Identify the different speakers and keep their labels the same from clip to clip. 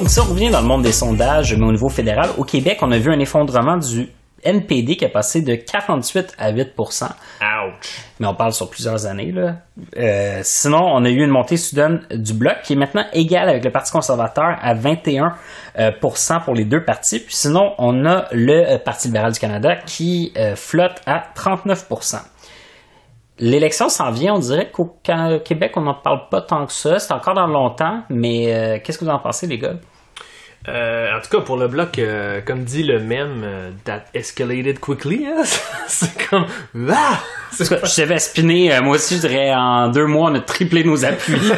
Speaker 1: Donc, si on revient dans le monde des sondages, mais au niveau fédéral, au Québec, on a vu un effondrement du NPD qui a passé de 48 à 8 %.
Speaker 2: Ouch!
Speaker 1: Mais on parle sur plusieurs années, là. Sinon, on a eu une montée soudaine du Bloc qui est maintenant égale avec le Parti conservateur à 21 % pour les deux partis. Puis sinon, on a le Parti libéral du Canada qui flotte à 39 %. L'élection s'en vient, on dirait qu'au Québec, on n'en parle pas tant que ça. C'est encore dans longtemps, mais qu'est-ce que vous en pensez, les gars?
Speaker 2: En tout cas, pour le Bloc, comme dit le mème, that escalated quickly, hein? C'est comme... Ah!
Speaker 1: Je devais spinner, moi aussi, je dirais, en 2 mois, on a triplé nos appuis.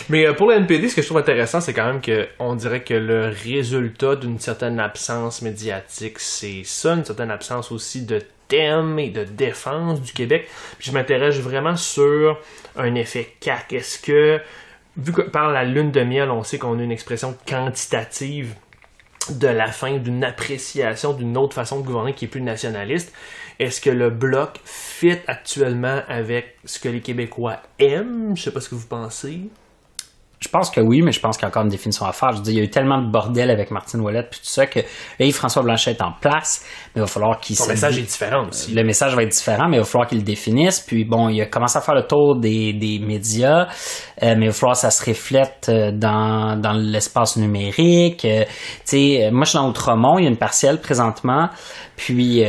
Speaker 2: Mais pour le NPD, ce que je trouve intéressant, c'est quand même qu'on dirait que le résultat d'une certaine absence médiatique, c'est ça, une certaine absence aussi de thème et de défense du Québec. Puis je m'intéresse vraiment sur un effet CAQ. Est-ce que, vu que par la lune de miel, on sait qu'on a une expression quantitative de la fin d'une appréciation d'une autre façon de gouverner qui est plus nationaliste, est-ce que le Bloc fit actuellement avec ce que les Québécois aiment? Je sais pas ce que vous pensez.
Speaker 1: Je pense que oui, mais je pense qu'il y a encore une définition à faire. Je veux dire, il y a eu tellement de bordel avec Martine Ouellette puis tout ça que là, Yves-François Blanchet est en place, mais il va falloir qu'il...
Speaker 2: Son message est différent aussi.
Speaker 1: Le message va être différent, mais il va falloir qu'il le définisse. Puis bon, il a commencé à faire le tour des médias, mais il va falloir que ça se reflète dans l'espace numérique. Tu sais, moi, je suis dans Outremont, il y a une partielle présentement, puis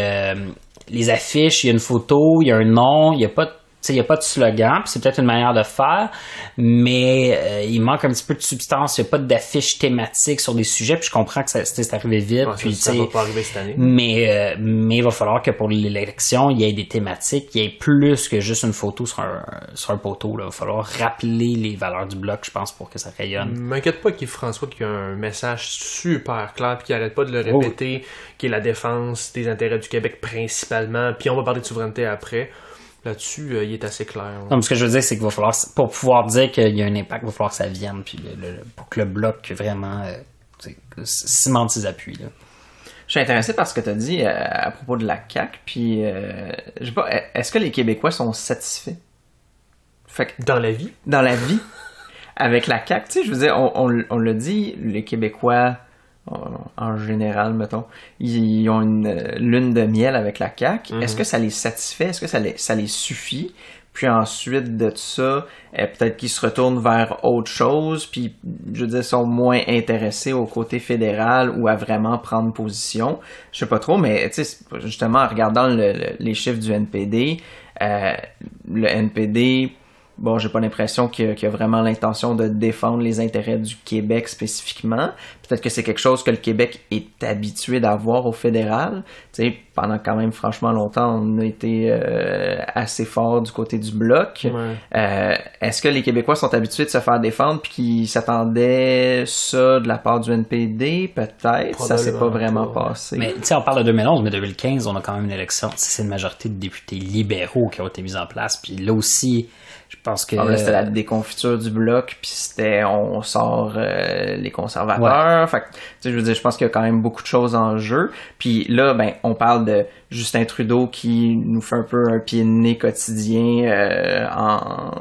Speaker 1: les affiches, il y a une photo, il y a un nom, il n'y a pas de... il n'y a pas de slogan, puis c'est peut-être une manière de faire, mais il manque un petit peu de substance, il n'y a pas d'affiche thématique sur des sujets, puis je comprends que c'est arrivé vite.
Speaker 2: Ouais,
Speaker 1: puis,
Speaker 2: ça va pas arriver cette année.
Speaker 1: Mais il va falloir que pour l'élection, il y ait des thématiques, il y ait plus que juste une photo sur un poteau. Là. Il va falloir rappeler les valeurs du Bloc, je pense, pour que ça rayonne.
Speaker 2: M'inquiète pas qu'Yves-François qui a un message super clair, puis qui arrête pas de le répéter, qui est la défense des intérêts du Québec principalement, puis on va parler de souveraineté après. Là-dessus, il est assez clair.
Speaker 1: Non, mais ce que je veux dire, c'est qu'il va falloir, pour pouvoir dire qu'il y a un impact, il va falloir que ça vienne, puis pour que le Bloc vraiment cimente ses appuis. Là.
Speaker 3: Je suis intéressé par ce que tu as dit à propos de la CAQ, puis je sais pas, est-ce que les Québécois sont satisfaits? Fait que,
Speaker 2: dans la vie? Dans la vie?
Speaker 3: Avec la CAQ, tu sais, je veux dire, on l'a dit, les Québécois... en général, mettons, ils ont une lune de miel avec la CAQ. Mm-hmm. Est-ce que ça les satisfait? Est-ce que ça les suffit? Puis ensuite de ça, peut-être qu'ils se retournent vers autre chose, puis, je veux dire, sont moins intéressés au côté fédéral ou à vraiment prendre position. Je sais pas trop, mais, tu sais, justement, en regardant les chiffres du NPD, le NPD... Bon, j'ai pas l'impression qu'il y a vraiment l'intention de défendre les intérêts du Québec spécifiquement. Peut-être que c'est quelque chose que le Québec est habitué d'avoir au fédéral. Tu sais, pendant quand même franchement longtemps, on a été assez fort du côté du Bloc. Ouais. Est-ce que les Québécois sont habitués de se faire défendre puis qu'ils s'attendaient ça de la part du NPD? Peut-être. Ça s'est pas vraiment passé.
Speaker 1: Mais tu sais, on parle de 2011, mais 2015, on a quand même une élection. C'est une majorité de députés libéraux qui ont été mis en place. Puis là aussi... Je pense que...
Speaker 3: là, c'était la déconfiture du Bloc, puis c'était on sort les conservateurs. Ouais. Fait que, tu sais, je veux dire, je pense qu'il y a quand même beaucoup de choses en jeu. Puis là, ben, on parle de Justin Trudeau qui nous fait un peu un pied de nez quotidien en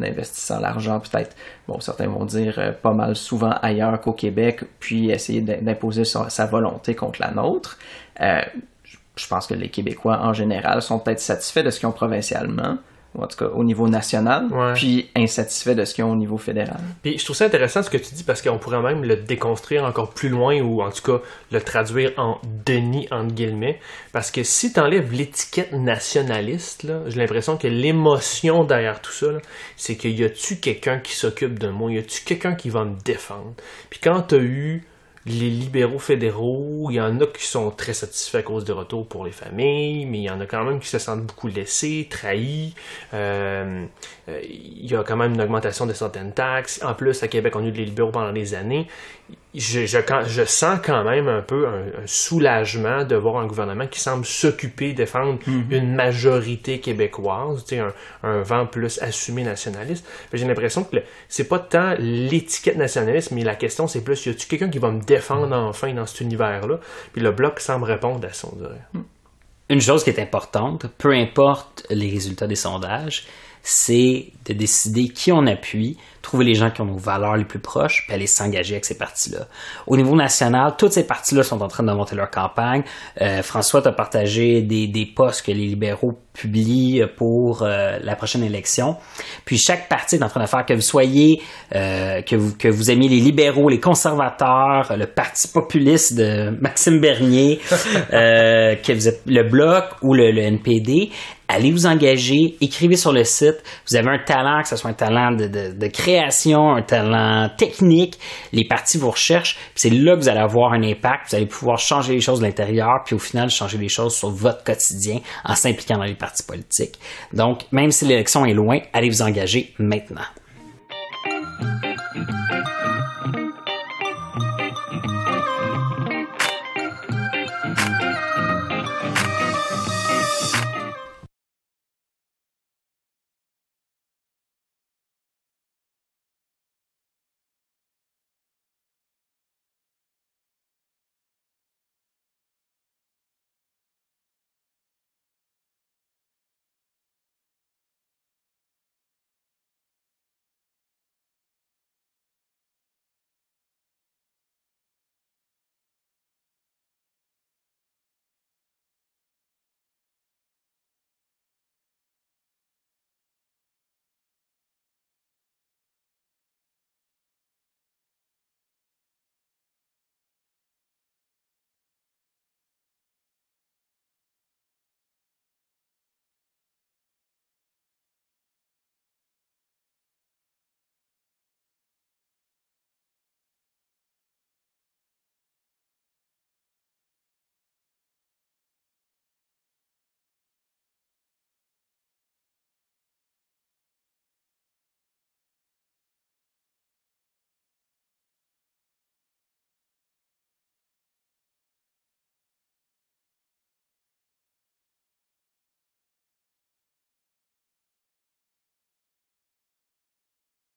Speaker 3: investissant l'argent, peut-être, bon, certains vont dire pas mal souvent ailleurs qu'au Québec, puis essayer d'imposer sa volonté contre la nôtre. Je pense que les Québécois, en général, sont peut-être satisfaits de ce qu'ils ont provincialement, ou en tout cas au niveau national, ouais. Puis insatisfaits de ce qu'ils ont au niveau fédéral.
Speaker 2: Puis je trouve ça intéressant ce que tu dis, parce qu'on pourrait même le déconstruire encore plus loin, ou en tout cas le traduire en déni entre guillemets, parce que si tu enlèves l'étiquette nationaliste, là, j'ai l'impression que l'émotion derrière tout ça, là, c'est qu'il y a-tu quelqu'un qui s'occupe de moi, y a-tu quelqu'un qui va me défendre. Puis quand tu as eu les libéraux fédéraux, il y en a qui sont très satisfaits à cause des retours pour les familles, mais il y en a quand même qui se sentent beaucoup laissés, trahis. Il y a quand même une augmentation de certaines taxes. En plus, à Québec, on a eu des libéraux pendant des années. Je sens quand même un peu un soulagement de voir un gouvernement qui semble s'occuper de défendre une majorité québécoise, tu sais, un vent plus assumé nationaliste. J'ai l'impression que c'est pas tant l'étiquette nationaliste, mais la question c'est plus, y a-tu quelqu'un qui va me défendre enfin dans cet univers-là? Puis le Bloc semble répondre à ça, on dirait.
Speaker 1: Une chose qui est importante, peu importe les résultats des sondages, c'est de décider qui on appuie, trouver les gens qui ont nos valeurs les plus proches, puis aller s'engager avec ces partis-là. Au niveau national, toutes ces partis-là sont en train de monter leur campagne. François t'a partagé des posts que les libéraux publient pour la prochaine élection. Puis chaque parti est en train de faire, que vous soyez, que vous aimiez les libéraux, les conservateurs, le parti populiste de Maxime Bernier, que vous êtes le Bloc ou le NPD, allez vous engager, écrivez sur le site. Vous avez un talent, que ce soit un talent de création, un talent technique, les partis vous recherchent. Puis c'est là que vous allez avoir un impact. Vous allez pouvoir changer les choses de l'intérieur, puis au final, changer les choses sur votre quotidien en s'impliquant dans les partis politiques. Donc, même si l'élection est loin, allez vous engager maintenant.